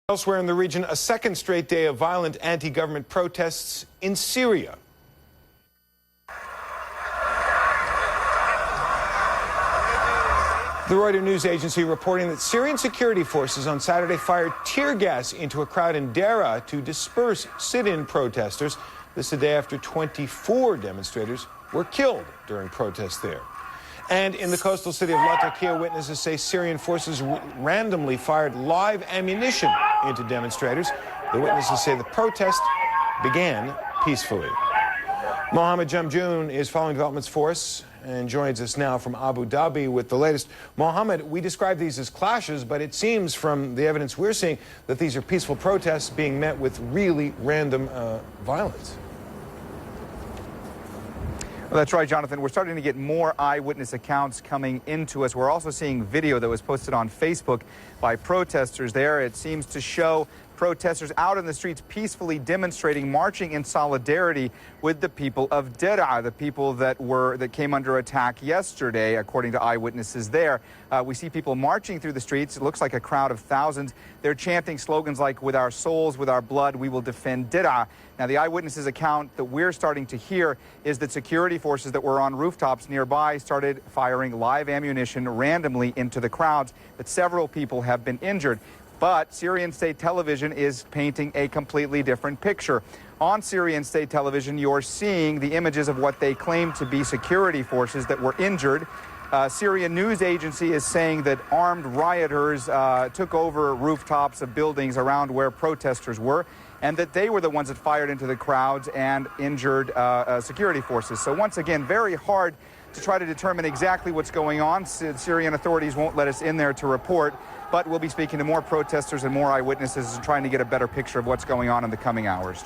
Elsewhere in the region, a second straight day of violent anti-government protests in Syria. The Reuters news agency reporting that Syrian security forces on Saturday fired tear gas into a crowd in Daraa to disperse sit-in protesters. This a day after 24 demonstrators were killed during protests there. And in the coastal city of Latakia, witnesses say Syrian forces randomly fired live ammunition into demonstrators. The witnesses say the protest began peacefully. Mohammed Jamjoon is following developments for us and joins us now from Abu Dhabi with the latest. Mohammed, we describe these as clashes, but it seems from the evidence we're seeing that these are peaceful protests being met with really random violence. Well, that's right, Jonathan. We're starting to get more eyewitness accounts coming into us. We're also seeing video that was posted on Facebook by protesters there. It seems to show protesters out in the streets peacefully demonstrating, marching in solidarity with the people of Daraa, the people that came under attack yesterday, according to eyewitnesses there. We see people marching through the streets. It looks like a crowd of thousands. They're chanting slogans like, "With our souls, with our blood, we will defend Daraa." Now, the eyewitnesses account that we're starting to hear is that security forces that were on rooftops nearby started firing live ammunition randomly into the crowds, that several people have been injured. But Syrian state television is painting a completely different picture. On Syrian state television, you're seeing the images of what they claim to be security forces that were injured. Syrian news agency is saying that armed rioters took over rooftops of buildings around where protesters were, and that they were the ones that fired into the crowds and injured security forces. So once again, very hard to try to determine exactly what's going on. Syrian authorities won't let us in there to report, but we'll be speaking to more protesters and more eyewitnesses and trying to get a better picture of what's going on in the coming hours.